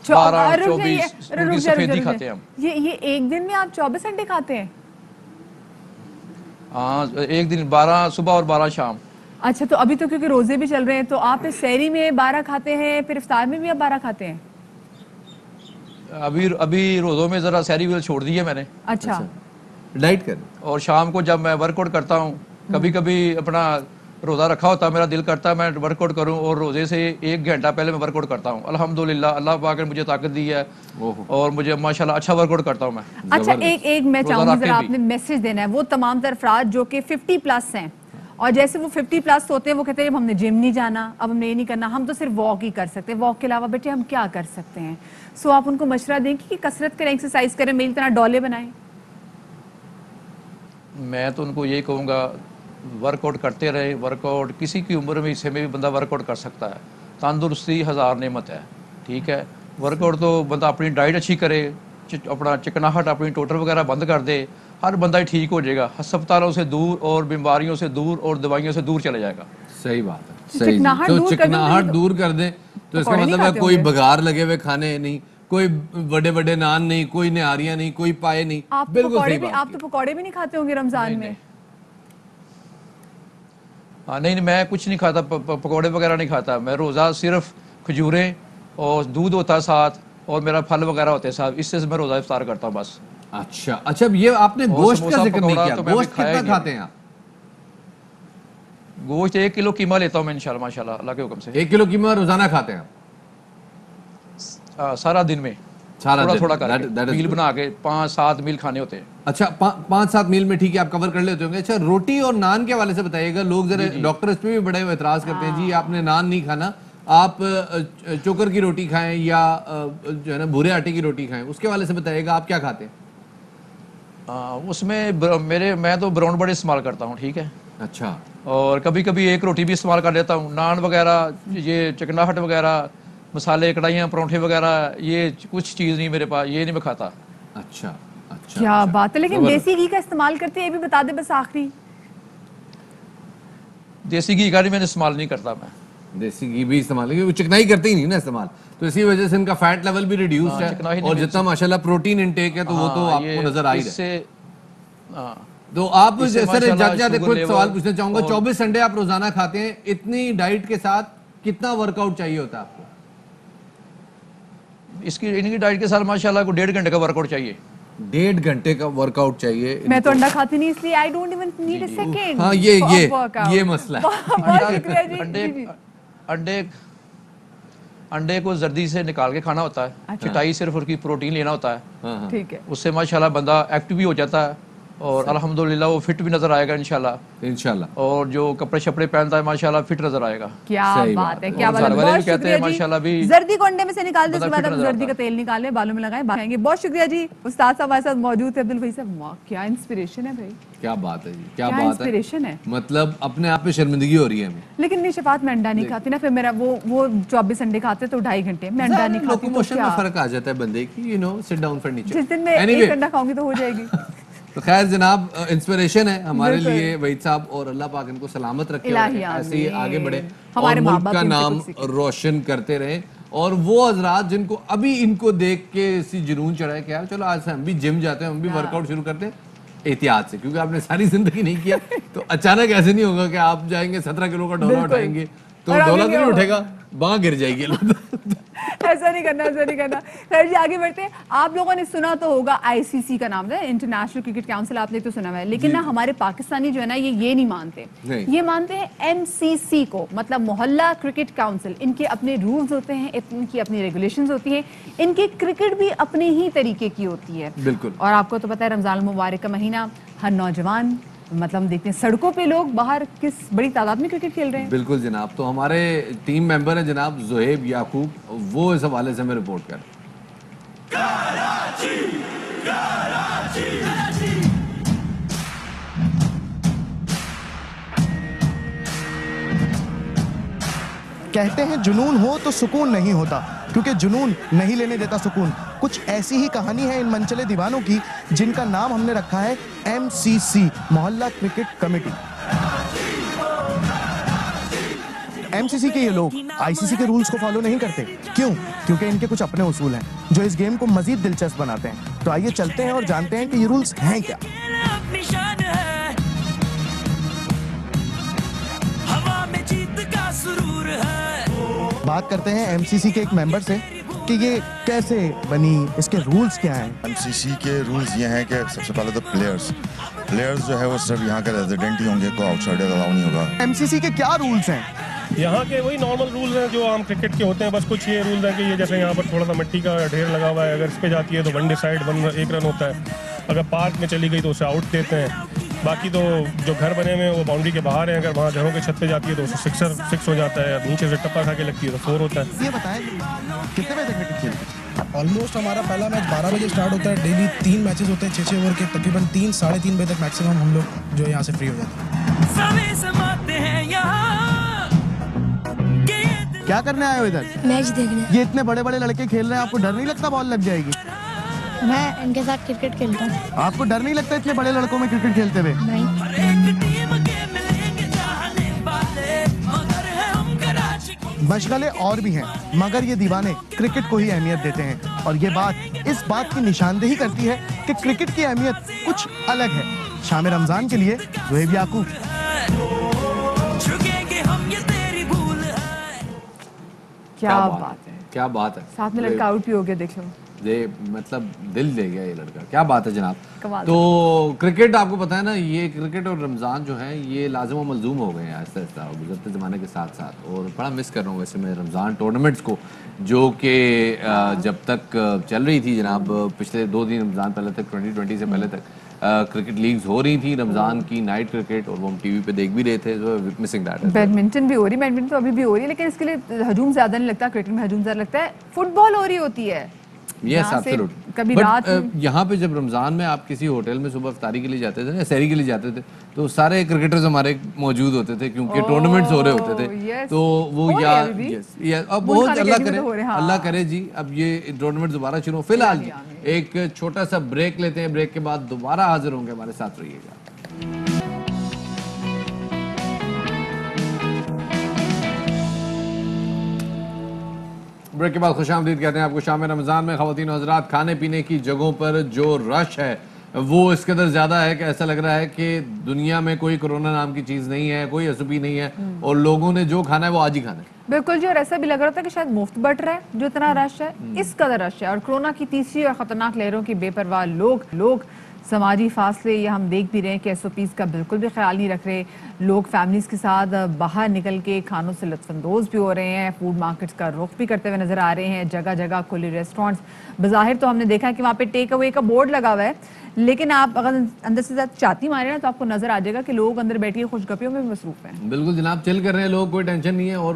12-24 سفیدی کھاتے ہیں ہم. یہ ایک دن میں آپ 24 انڈے کھاتے ہیں؟ ہاں ایک دن 12 صبح اور 12 شام. اچھا تو ابھی تو کیونکہ روزے بھی چل رہے ہیں تو آپ سحری میں 12 کھاتے ہیں، پھر افطار میں بھی آپ 12 کھاتے ہیں؟ ابھی روزوں میں ذرا سحری بھی چھوڑ دی ہے میں نے. اچھا ڈائٹ کر. اور شام کو جب میں ورک آؤٹ کرتا ہوں، کبھی کبھی اپنا روزہ رکھا ہوتا ہے، میرا دل کرتا ہے میں ورک آؤٹ کروں اور روزے سے 1 گھنٹہ پہلے میں ورک آؤٹ کرتا ہوں. الحمدللہ اللہ پاک نے مجھے طاقت دی ہے اور مجھے ماشاءاللہ اچھا ورک آؤٹ کرتا ہوں میں. اچھا ایک میں چاہوں گی ذرا آپ نے میسج دینا ہے وہ تمام تر افراد جو کہ 50+ ہیں، اور جیسے وہ 50+ ہوتے ہیں وہ کہتے ہیں ہم نے جم نہیں جانا، اب ہم نے یہ نہیں کرنا، ہم تو صرف واک ہی کر سکتے ہیں، واک کے علاوہ بیٹے ہم کیا کر سکتے ہیں؟ سو آپ ان کو مشورہ دیں کہ کثرت کریں، ایکسرسائز کریں، میری طرح ڈولے بنائیں. میں تو ان کو یہی کہوں گا ورک آؤٹ کرتے رہے. ورک آؤٹ کسی کی عمر میں حصے میں بھی بندہ ورک آؤٹ کر سکتا ہے. تندرستی 1000 نعمت ہے، ٹھیک ہے. ورک آؤٹ تو بندہ اپنی ڈائٹ اچھی کرے، اپنا چکناہٹ اپنی ٹوٹر وغیرہ بند کر دے، ہر بندہ ہی ٹھیک ہو جائے گا، ہسپتالوں سے دور اور بیماریوں سے دور اور دوائیوں سے دور چلے جائے گا. صحیح بات ہے. چکناہٹ دور کر دیں تو اس کا مطلب ہے کوئی بگار لگے ہوئے کھانے نہیں، کوئی بڑے بڑے نان نہیں، کوئی نہاریاں نہیں، کوئی پائے نہیں. بالکل صحیح بات. آپ تو پکوڑے بھی نہیں کھاتے ہوں گے رمضان میں؟ نہیں میں کچھ نہیں کھاتا، پکوڑے وغیرہ نہیں کھاتا. میں روزہ صرف کھجوریں اور دودھ ہوتا ہے ساتھ اور میرا پھل وغیرہ ہوتے ہیں ساتھ، اس سے میں روزہ افطار کرتا ہوں بس. اچھا اب یہ آپ نے گوشت کا ذکر نہیں کیا، گوشت کتنا کھاتے ہیں آپ؟ گوشت 1 کلو قیمہ لیتا ہوں میں انشاءاللہ ماشاءاللہ اللہ کے حکم سے. 1 کلو قیمہ روزانہ کھاتے ہیں آپ؟ سارا دن میں تھوڑا تھوڑا کر کے میل بنا کے 5-7 میل کھانے ہوتے ہیں. اچھا 5-7 میل میں ٹھیک ہے آپ کور کر لیتے ہوں گے. اچھا روٹی اور نان کے حوالے سے بتائیے گا، لوگ ذرا ڈاکٹر اس پہ بھی بڑے اعتراض کرتے ہیں جی آپ نے نان نہیں کھانا، آپ چوکر کی روٹی کھائیں یا جو ہے نا بھورے آٹے کی روٹی کھائیں، اس کے حوالے سے بتائیے گا آپ کیا کھاتے ہیں؟ اس میں میں تو براؤن بریڈ استعمال کرتا ہوں، ٹھیک ہے. اچھا اور کبھی کبھی ایک روٹی بھی استعمال کر لیتا ہوں. نان وغیرہ، یہ چکناہٹ وغیرہ، مسالے، کڑھائیاں، پرونٹھے وغیرہ، یہ کچھ چیز نہیں میرے پاس، یہ نہیں میں کھاتا. اچھا کیا بات ہے. لیکن دیسی گھی کا استعمال کرتے ہیں، یہ بھی بتا دیں بس آخری. دیسی گھی کا میں نے استعمال نہیں کرتا. میں دیسی گھی بھی استعمال ہے، وہ چکنائی کرتے ہی نہیں نا استعمال، تو اسی وجہ سے ان کا فیٹ لیول بھی ریڈیوسڈ ہے اور جتنا ماشاءاللہ پروٹین انٹیک ہے تو وہ تو آپ کو نظر آ ہی رہا ہے. تو آپ جیسے جاتے خود سوال پوچھنا چاہوں گا، 24 انڈے آپ روزانہ کھاتے ہیں، اتنی ڈائٹ کے ساتھ کتنا ورک آؤٹ چاہیے ہوتا ہے آپ کو؟ ان کی ڈائٹ کے ساتھ ماشاءاللہ کو 1.5 گھنٹے کا ورک آؤٹ چاہیے. 1.5 گھنٹے کا ورک آؤٹ چاہیے. میں تو انڈا کھاتی نہیں، اس لیے I don't even need a second. ہاں یہ مسئلہ ہے. انڈے کو زردی سے نکال کے کھانا ہوتا ہے، چٹائی صرف اس کی پروٹین لینا ہوتا ہے، ٹھیک ہے. اس سے ماشاءاللہ بندہ ایکٹیو بھی ہو جاتا ہے اور الحمدللہ وہ فٹ بھی نظر آئے گا انشاءاللہ. اور جو کپڑے شپڑے پہنتا ہے ماشاءاللہ فٹ نظر آئے گا. کیا بات ہے، کیا بات ہے. زردی کو انڈے میں سے نکال دیں، اس کے بعد آپ زردی کا تیل نکالیں، بالوں میں لگائیں، کھائیں گے. بہت شکریہ جی. استاد صاحب ہمارے ساتھ موجود تھے، عبدالوہی صاحب. کیا انسپریشن ہے بھائی، کیا بات ہے جی، کیا انسپریشن ہے. مطلب اپنے آپ پہ شرمندگی ہو رہی ہے ہمیں. لیکن نہیں شفاعت میں انڈا نہیں کھاتی نا، پھر میرا وہ 24 انڈے کھاتے تو 2.5 گھنٹے میں انڈا نہیں کھاتی. لوکوموشن میں فرق آ جاتا ہے بندے کی، you know sit down for nature. جس دن میں 1 انڈا کھاؤں گی تو ہو جائے گی. تو خیر جناب انسپریشن ہے ہمارے لیے وحید صاحب، اور اللہ پاک ان کو سلامت رکھے، ایسے ہی آگے بڑھے اور ملک کا نام روشن کرتے رہیں. اور وہ حضرات جن کو ابھی ان کو دیکھ کے اسی جنون چڑھا ہے کہ یار چلو آج سے ہم بھی جم جاتے ہیں، ہم بھی ورک آؤٹ شروع کرتے ہیں، احتیاط سے, کیونکہ آپ نے ساری زندگی نہیں کیا تو اچانک ایسے نہیں ہوگا کہ آپ جائیں گے 17 کلو کا ڈولا اٹھائیں گے تو ڈولا تو نہیں اٹھے گا, وہاں گر جائے گی. ایسا نہیں کرنا, ایسا نہیں کرنا. خیر جی آگے بڑھتے ہیں. آپ لوگوں نے سنا تو ہوگا ICC کا نام ہے, انٹرنیشنل کرکٹ کاؤنسل, آپ نے تو سنا ہوا ہے, لیکن نا ہمارے پاکستانی جو ہے نا یہ نہیں مانتے, یہ مانتے ہیں MCC کو, مطلب محلہ کرکٹ کاؤنسل. ان کے اپنے رولز ہوتے ہیں, ان کی اپنی ریگولیشنز ہوتی ہیں, ان کی کرکٹ بھی اپنے ہی طریقے کی ہوتی ہے. بالکل. اور آپ کو تو پتہ ہے رمضان المبارک کا مہینہ, ہر نوجوان مطلب ہم دیکھتے ہیں سڑکوں پہ لوگ باہر کس بڑی تعداد میں کرکٹ کھیل رہے ہیں. بالکل جناب. تو ہمارے ٹیم ممبر ہیں جناب زہیب یعقوب, وہ اس حوالے سے ہمیں رپورٹ کریں. کہتے ہیں جنون ہو تو سکون نہیں ہوتا, کیونکہ جنون نہیں لینے دیتا سکون. کچھ ایسی ہی کہانی ہے ان منچلے دیوانوں کی, جن کا نام ہم نے رکھا ہے MCC, محلہ کرکٹ کمیٹی. MCC کے یہ لوگ ICC کے رولز کو فالو نہیں کرتے. کیوں؟ کیونکہ ان کے کچھ اپنے اصول ہیں جو اس گیم کو مزید دلچسپ بناتے ہیں. تو آئیے چلتے ہیں اور جانتے ہیں کہ یہ رولز ہیں کیا. بات کرتے ہیں MCC کے ایک ممبر سے کہ یہ کیسے بنی, اس کے رولز کیا ہیں. MCC کے رولز یہ ہیں کہ سب سے پہلے تو پلیئرز جو ہے وہ صرف یہاں کے ریزیڈنٹ ہی ہوں گے, کوئی آؤٹ سائڈر الاؤ نہیں ہوگا. MCC کے کیا رولز ہیں؟ یہاں کے وہی نارمل رولز ہیں جو عام کرکٹ کے ہوتے ہیں, بس کچھ یہ رولز ہیں کہ یہ جیسے یہاں پر تھوڑا سا مٹی کا ڈھیر لگا ہوا ہے, اگر اس پہ جاتی ہے تو 1 ڈیسائیڈ 1 رن ہوتا ہے, اگر پارک میں چلی گئی تو اسے آؤٹ دیتے ہیں. باقی تو جو گھر بنے ہوئے ہیں وہ باؤنڈری کے باہر ہیں, اگر وہاں گھروں کے چھت پہ جاتی ہے تو اسے 6 ہو جاتا ہے, نیچے سے ٹپا کھا کے لگتی ہے تو 4 ہوتا ہے. یہ بتائیں کتنے بجے تک کرکٹ کھیلتے ہیں؟ آلموسٹ ہمارا پہلا میچ 12 بجے اسٹارٹ ہوتا ہے. ڈیلی 3 میچز ہوتے ہیں 6 اوور کے, تقریباً 3 ساڑھے 3 بجے تک میکسیمم ہم لوگ جو یہاں سے فری ہو جاتے ہیں. کیا کرنے آئے ہو ادھر؟ میچ دیکھنے. یہ اتنے بڑے بڑے لڑکے کھیل رہے ہیں, آپ کو ڈر نہیں لگتا بال لگ جائے گی؟ میں ان کے ساتھ کرکٹ کھیلتا ہوں. آپ کو ڈر نہیں لگتا اتنے بڑے لڑکوں میں کرکٹ کھیلتے ہوئے؟ نہیں. مشغلے اور بھی ہیں, مگر یہ دیوانے کرکٹ کو ہی اہمیت دیتے ہیں, اور یہ بات اس بات کی نشاندہی کرتی ہے کہ کرکٹ کی اہمیت کچھ الگ ہے. شام رمضان کے لیے زہیب یعقوب. کیا بات ہے, کیا بات ہے. ساتھ میں لڑکا آؤٹ بھی ہو گیا, دیکھ لو. یہ مطلب دل دے گیا یہ لڑکا, کیا بات ہے جناب. تو کرکٹ آپ کو پتا ہے نا, یہ کرکٹ اور رمضان جو ہیں یہ لازم و ملزوم ہو گئے ہیں آہستہ آہستہ گزرتے زمانے کے ساتھ ساتھ. اور بڑا مس کر رہا ہوں ویسے میں رمضان ٹورنامنٹس کو, جو کہ جب تک چل رہی تھی جناب, پچھلے 2 دن رمضان پہلے تک 2020 سے پہلے تک کرکٹ لیگز ہو رہی تھی رمضان کی, نائٹ کرکٹ, اور وہ ہم ٹی وی پہ دیکھ بھی رہے تھے. Missing that. بیڈمنٹن بھی ہو رہی, بیڈمنٹن تو ابھی بھی ہو رہی ہے, لیکن اس کے لیے ہجوم زیادہ نہیں لگتا, کرکٹ میں ہجوم زیادہ لگتا ہے. فٹ بال ہو رہی ہوتی ہے یس ایبسولوٹلی. کبھی رات یہاں پہ جب رمضان میں آپ کسی ہوٹل میں صبح افطاری کے لیے جاتے تھے, سحری کے لیے جاتے تھے, تو سارے کرکٹرز ہمارے موجود ہوتے تھے, کیونکہ ٹورنامنٹس ہو رہے ہوتے تھے. تو وہ اب بہت اللہ کرے جی اب یہ ٹورنامنٹ دوبارہ شروع ہو. فی الحال جی ایک چھوٹا سا بریک لیتے ہیں, بریک کے بعد دوبارہ حاضر ہوں گے, ہمارے ساتھ رہیے گا. بریک کے بعد خوش آمدید کہتے ہیں آپ کو شام رمضان میں. خواتین و حضرات, کھانے پینے کی جگہوں پر جو رش ہے وہ اس قدر زیادہ ہے کہ ایسا لگ رہا ہے کہ دنیا میں کوئی کرونا نام کی چیز نہیں ہے, کوئی اسوپی نہیں ہے, اور لوگوں نے جو کھانا ہے وہ آج ہی کھانا ہے. بالکل جی, اور ایسا بھی لگ رہا تھا کہ شاید مفت بٹ رہا ہے جو اتنا رش ہے, اس قدر رش ہے. اور کرونا کی تیسری اور خطرناک لہروں کی بے پرواہ لوگ سماجی فاصلے یہ ہم دیکھ بھی رہے ہیں کہ SOPs کا بالکل بھی خیال نہیں رکھ رہے. لوگ فیملیز کے ساتھ باہر نکل کے کھانوں سے لطف اندوز بھی ہو رہے ہیں, فوڈ مارکیٹس کا رخ بھی کرتے ہوئے نظر آ رہے ہیں. جگہ جگہ کھلے ریسٹورینٹس, بظاہر تو ہم نے دیکھا کہ وہاں پہ ٹیک اوے کا بورڈ لگا ہوا ہے, لیکن آپ اگر اندر سے چاتی مارے نا تو آپ کو نظر آ جائے گا کہ لوگ اندر بیٹھ کے خوش گپیوں میں مصروف ہیں. بالکل جناب, چل کر رہے ہیں لوگ, کوئی ٹینشن نہیں ہے. اور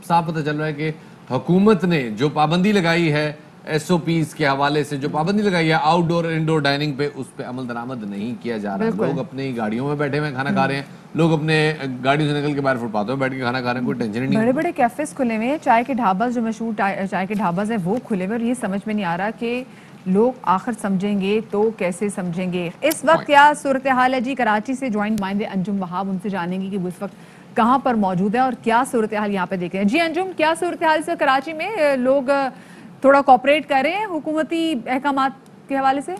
صاف پتہ چل رہا ہے کہ حکومت نے جو پابندی لگائی ہے SOPs کے حوالے سے, جو پابندی لگائی ہے آؤٹ ڈور انڈور ڈائننگ پہ, اس پہ عمل درآمد نہیں کیا جا رہا. لوگ اپنی گاڑیوں میں بیٹھے ہوئے کھانا کھا رہے ہیں, لوگ اپنے گاڑیوں سے نکل کے باہر فٹ پاتھ میں بیٹھ کے کھانا کھا رہے ہیں, کوئی ٹینشن نہیں. بڑے بڑے کیفیز کھلے ہوئے ہیں, چائے کے ڈھاباز, جو مشہور چائے کے ڈھاباز ہیں وہ کھلے ہوئے, اور یہ سمجھ میں نہیں آ رہا کہ لوگ آخر سمجھیں گے تو کیسے سمجھیں گے. اس وقت کیا صورتحال ہے جی؟ کراچی سے جوائنٹ نمائندے انجم وہاب, ان سے جانیں گے کہ وہ اس وقت کہاں پر موجود ہے اور کیا صورتحال یہاں پہ دیکھ رہے ہیں. جی انجم, کیا صورتحال سے کراچی میں؟ لوگ تھوڑا کوپریٹ کر رہے ہیں حکومتی احکامات کے حوالے سے؟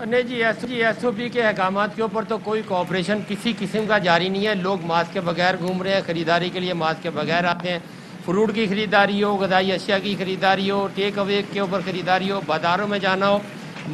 نہیں جی ایس او پی کے احکامات کے اوپر تو کوئی کوآپریشن کسی قسم کا جاری نہیں ہے. لوگ ماسک کے بغیر گھوم رہے ہیں, خریداری کے لیے ماسک کے بغیر آتے ہیں. فروٹ کی خریداری ہو, غذائی اشیاء کی خریداری ہو, ٹیک اوے کے اوپر خریداری ہو, بازاروں میں جانا ہو,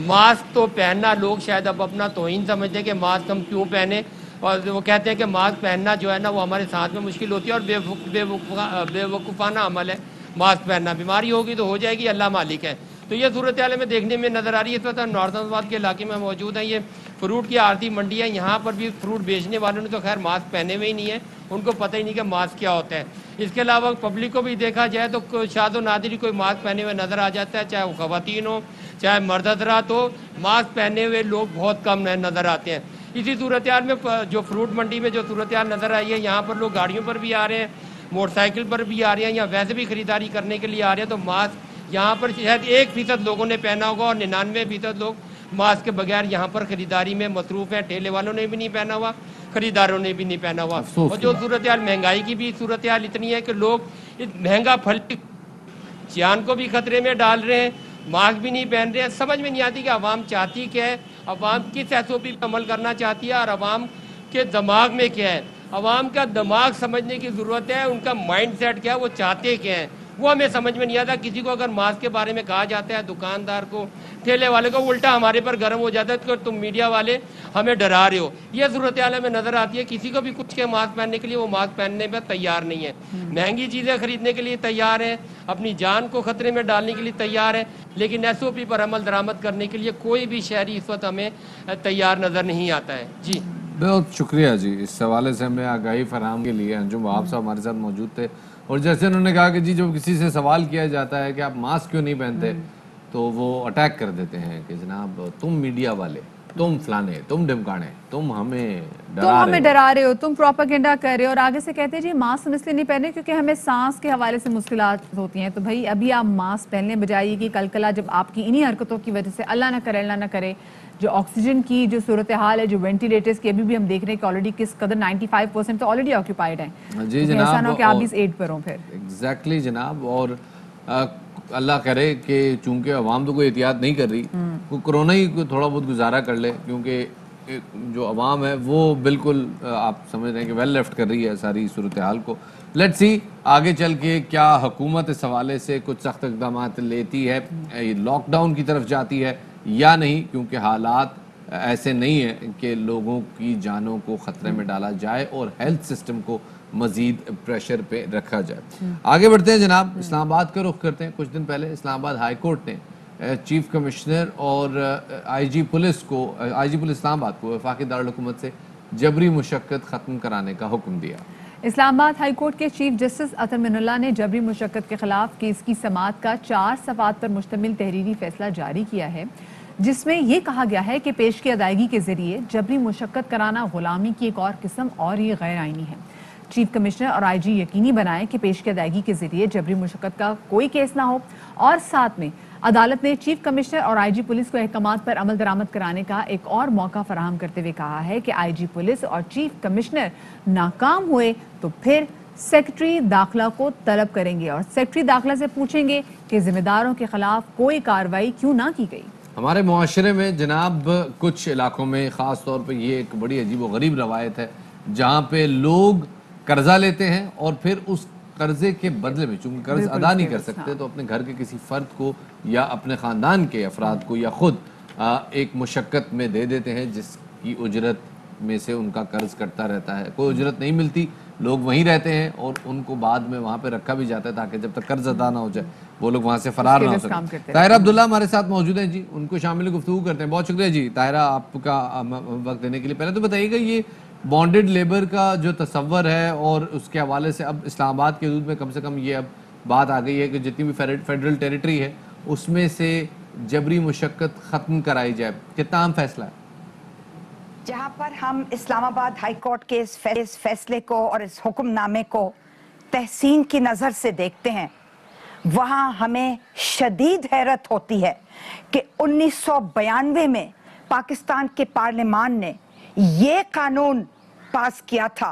ماسک تو پہننا لوگ شاید اب اپنا توہین سمجھتے ہیں کہ ماسک ہم کیوں پہنیں, اور وہ کہتے ہیں کہ ماسک پہننا جو ہے نا وہ ہمارے ساتھ میں مشکل ہوتی ہے اور بے وقوفانہ عمل ہے ماسک پہننا. بیماری ہوگی تو ہو جائے گی, اللہ مالک ہے. تو یہ صورتحال میں دیکھنے میں نظر آ رہی ہے. اس وقت ہم نارتھ آباد کے علاقے میں موجود ہیں. یہ فروٹ کی عارضی منڈی ہے, یہاں پر بھی فروٹ بیچنے والوں نے تو خیر ماسک پہنے ہوئے ہی نہیں ہے, ان کو پتہ ہی نہیں کہ ماسک کیا ہوتا ہے. اس کے علاوہ پبلک کو بھی دیکھا جائے تو شاد و نادر ہی کوئی ماسک پہنے ہوئے نظر آ جاتا ہے, چاہے وہ خواتین ہو چاہے مرد حضرات ہو, ماسک پہنے ہوئے لوگ بہت کم نظر آتے ہیں. اسی صورتحال میں جو فروٹ منڈی میں جو صورتحال نظر آئی ہے, یہاں پر لوگ گاڑیوں پر بھی آ رہے ہیں, موٹر سائیکل پر بھی آ رہے ہیں, یا ویسے بھی خریداری کرنے کے لیے آ رہے ہیں. تو ماسک یہاں پر شاید 1% لوگوں نے پہنا ہوگا اور 99% لوگ ماسک کے بغیر یہاں پر خریداری میں مصروف ہیں. ٹھیلے والوں نے بھی نہیں پہنا ہوا, خریداروں نے بھی نہیں پہنا ہوا. اور جو صورتحال مہنگائی کی بھی صورتحال اتنی ہے کہ لوگ مہنگا پھل جان کو بھی خطرے میں ڈال رہے ہیں, ماسک بھی نہیں پہن رہے ہیں. سمجھ میں نہیں آتی کہ عوام چاہتی کیا ہے, عوام کس ایس او پی پر عمل کرنا چاہتی ہے, اور عوام کے دماغ میں کیا ہے. عوام کا دماغ سمجھنے کی ضرورت ہے, ان کا مائنڈ سیٹ کیا ہے, وہ چاہتے کیا ہیں, وہ ہمیں سمجھ میں نہیں آتا. کسی کو اگر ماسک کے بارے میں کہا جاتا ہے, دکاندار کو, ٹھیلے والے کو, الٹا ہمارے پر گرم ہو جاتا ہے کہ تم میڈیا والے ہمیں ڈرا رہے ہو. یہ صورتحال ہمیں نظر آتی ہے. کسی کو بھی کچھ کے ماسک پہننے کے لیے وہ ماسک پہننے پر تیار نہیں ہے. مہنگی چیزیں خریدنے کے لیے تیار ہیں, اپنی جان کو خطرے میں ڈالنے کے لیے تیار ہیں, لیکن ایس او پی پر عمل درآمد کرنے کے لیے کوئی بھی شہری اس وقت ہمیں تیار نظر نہیں آتا ہے. جی بہت شکریہ جی, اس حوالے سے ہمیں آگاہی فراہم کے لیے انجم وہاب صاحب ہمارے ساتھ موجود تھے. اور جیسے انہوں نے کہا کہ جی جب کسی سے سوال کیا جاتا ہے کہ آپ ماسک کیوں نہیں پہنتے, تو وہ اٹیک کر دیتے ہیں کہ جناب تم میڈیا والے, تم فلانے, تم ڈمکانے, تم ہمیں ڈرا رہے ہو, تم پروپیگنڈا کر رہے ہو. اور آگے سے کہتے ہیں جی ماسک ہم اس لیے نہیں پہنے کیونکہ ہمیں سانس کے حوالے سے مشکلات ہوتی ہیں. تو بھائی ابھی آپ ماسک پہننے بجائے کہ کل کلا جب آپ کی انہی حرکتوں کی وجہ سے اللہ نہ کرے جو آکسیجن کی جو صورتحال ہے, جو وینٹیلیٹرز کی ابھی بھی ہم دیکھ رہے ہیں کہ آلریڈی کس قدر 95% تو آلریڈی آکیوپائڈ ہیں. جی جناب, ایسا نہ ہو کہ آپ اس ایڈ پر ہوں پھر. ایگزیکٹلی جناب. اور اللہ کرے کہ چونکہ عوام تو کوئی احتیاط نہیں کر رہی, کرونا ہی تھوڑا بہت گزارا کر لے, کیونکہ جو عوام ہے وہ بالکل آپ سمجھ رہے ہیں کہ ویل لیفٹ کر رہی ہے ساری صورتحال کو. لیٹس سی آگے چل کے کیا حکومت اس حوالے سے کچھ سخت اقدامات لیتی ہے, لاک ڈاؤن کی طرف جاتی ہے یا نہیں, کیونکہ حالات ایسے نہیں ہیں کہ لوگوں کی جانوں کو خطرے میں ڈالا جائے اور ہیلتھ سسٹم کو مزید پریشر پہ رکھا جائے. آگے بڑھتے ہیں جناب, اسلام آباد کا رخ کرتے ہیں. کچھ دن پہلے اسلام آباد ہائی کورٹ نے چیف کمشنر اور آئی جی پولیس اسلام آباد کو وفاقی دارالحکومت سے جبری مشقت ختم کرانے کا حکم دیا. اسلام آباد ہائی کورٹ کے چیف جسٹس اطہر من اللہ نے جبری مشقت کے خلاف کیس کی سماعت کا 4 صفحات پر مشتمل تحریری فیصلہ جاری کیا ہے, جس میں یہ کہا گیا ہے کہ پیش کی ادائیگی کے ذریعے جبری مشقت کرانا غلامی کی ایک اور قسم اور یہ غیر آئینی ہے. چیف کمشنر اور آئی جی یقینی بنائیں کہ پیش کی ادائیگی کے ذریعے جبری مشقت کا کوئی کیس نہ ہو. اور ساتھ میں عدالت نے چیف کمشنر اور آئی جی پولیس کو احکامات پر عمل درآمد کرانے کا ایک اور موقع فراہم کرتے ہوئے کہا ہے کہ آئی جی پولیس اور چیف کمشنر ناکام ہوئے تو پھر سیکرٹری داخلہ کو طلب کریں گے اور سیکرٹری داخلہ سے پوچھیں گے کہ ذمہ داروں کے خلاف کوئی کارروائی کیوں نہ کی گئی. ہمارے معاشرے میں جناب کچھ علاقوں میں خاص طور پہ یہ ایک بڑی عجیب و غریب روایت ہے جہاں پہ لوگ قرضہ لیتے ہیں اور پھر اس قرضے کے بدلے میں چونکہ قرض ادا نہیں کر سکتے تو اپنے گھر کے کسی فرد کو یا اپنے خاندان کے افراد کو یا خود ایک مشقت میں دے دیتے ہیں جس کی اجرت میں سے ان کا قرض کٹتا رہتا ہے. کوئی اجرت نہیں ملتی, لوگ وہیں رہتے ہیں اور ان کو بعد میں وہاں پہ رکھا بھی جاتا ہے تاکہ جب تک قرض ادا نہ ہو جائے وہ لوگ وہاں سے فرار نہ ہو سکیں. طاہرہ عبداللہ ہمارے ساتھ موجود ہیں جی, ان کو شامل گفتگو کرتے ہیں. بہت شکریہ جی طاہرہ آپ کا وقت دینے کے لیے. پہلے تو بتائیے گا یہ بانڈڈ لیبر کا جو تصور ہے اور اس کے حوالے سے اب اسلام آباد کے حدود میں کم سے کم یہ اب بات آ گئی ہے کہ جتنی بھی فیڈرل ٹیریٹری ہے اس میں سے جبری مشقت ختم کرائی جائے, کتنا اہم فیصلہ ہے؟ جہاں پر ہم اسلام آباد ہائی کورٹ کے اس فیصلے کو اور اس حکم نامے کو تحسین کی نظر سے دیکھتے ہیں وہاں ہمیں شدید حیرت ہوتی ہے کہ 1992 میں پاکستان کے پارلیمان نے یہ قانون پاس کیا تھا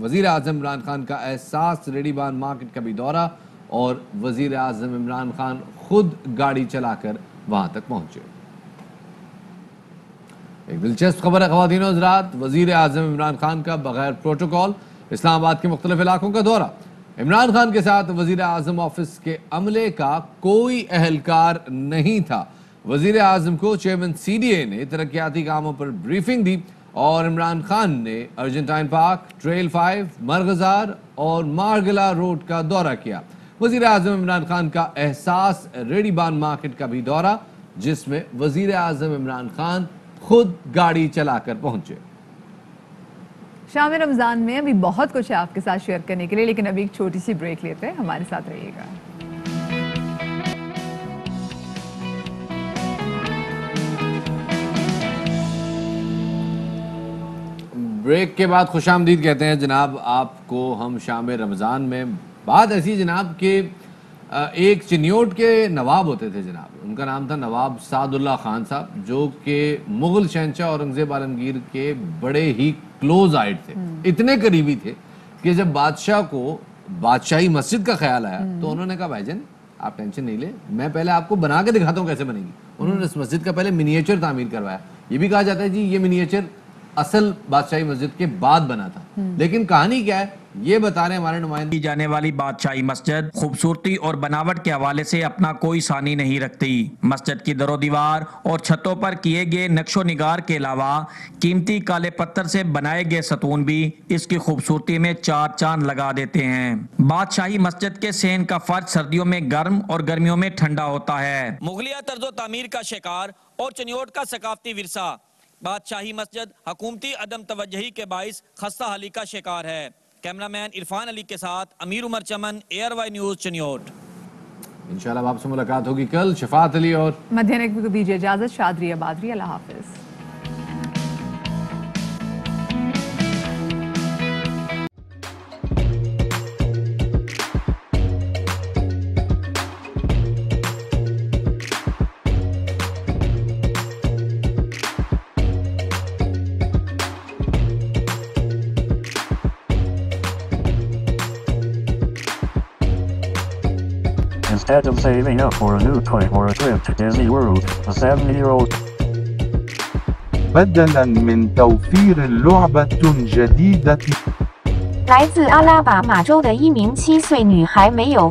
وزیر اعظم عمران خان کا احساس ریڈی بان مارکیٹ کا بھی دورہ اور وزیر اعظم عمران خان خود گاڑی چلا کر وہاں تک پہنچے. ایک دلچسپ خبر ہے خواتین و حضرات, وزیر اعظم عمران خان کا بغیر پروٹوکول اسلام آباد کے مختلف علاقوں کا دورہ. عمران خان کے ساتھ وزیر اعظم آفس کے عملے کا کوئی اہلکار نہیں تھا. وزیر اعظم کو چیئرمین سی ڈی اے نے ترقیاتی کاموں پر بریفنگ دی اور عمران خان نے ارجنٹائن پارک, ٹریل 5, مرغزار اور مارگلا روڈ کا دورہ کیا. وزیر اعظم عمران خان کا احساس ریڈی بان مارکیٹ کا بھی دورہ, جس میں وزیر اعظم عمران خان خود گاڑی چلا کر پہنچے. شام رمضان میں ابھی بہت کچھ ہے آپ کے ساتھ شیئر کرنے کے لیے, لیکن ابھی ایک چھوٹی سی بریک لیتے ہیں, ہمارے ساتھ رہیے گا. بریک کے بعد خوش آمدید کہتے ہیں جناب آپ کو ہم شام رمضان میں. بات ایسی جناب کہ ایک چنیوٹ کے نواب ہوتے تھے جناب, ان کا نام تھا نواب سعد اللہ خان صاحب, جو کہ مغل شہنشاہ اورنگزیب عالمگیر کے بڑے ہی کلوز آئڈ تھے. اتنے قریبی تھے کہ جب بادشاہ کو بادشاہی مسجد کا خیال آیا تو انہوں نے کہا بھائی جان آپ ٹینشن نہیں لیں, میں پہلے آپ کو بنا کے دکھاتا ہوں کیسے بنے گی. انہوں نے اس مسجد کا پہلے منیچر تعمیر کروایا. یہ بھی کہا جاتا ہے جی یہ منیچر اصل بادشاہی مسجد کے بعد بنا تھا, لیکن کہانی کیا ہے یہ بتا رہے ہمارے نمائندے. جانے والی بادشاہی مسجد خوبصورتی اور بناوٹ کے حوالے سے اپنا کوئی ثانی نہیں رکھتی. مسجد کی در و دیوار اور چھتوں پر کیے گئے نقش و نگار کے علاوہ قیمتی کالے پتھر سے بنائے گئے ستون بھی اس کی خوبصورتی میں چار چاند لگا دیتے ہیں. بادشاہی مسجد کے سین کا فرش سردیوں میں گرم اور گرمیوں میں ٹھنڈا ہوتا ہے. مغلیہ طرز و تعمیر کا شکار اور چنیوٹ کا ثقافتی ورثہ, بادشاہی مسجد حکومتی عدم توجہی کے باعث خستہ حالی کا شکار ہے. کیمرامین عرفان علی کے ساتھ امیر عمر چمن, ایئر وائی نیوز, چنیوٹ. انشاءاللہ آپ سے ملاقات ہوگی کل. شفاعت علی اور مدھیانک کو دیجیے اجازت. شادری آبادری, اللہ حافظ. Instead of saving up for a new toy or a trip to Disney World, a 7-year-old بدلاً من توفير لعبة جديدة 来自阿拉巴马州的一名7岁女孩没有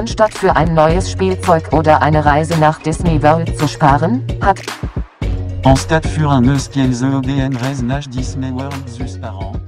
Anstatt für ein neues Spielzeug oder eine Reise nach Disney World zu sparen, hat En stade für un eus qu'elles EDN Reise nach Disney World zus par an.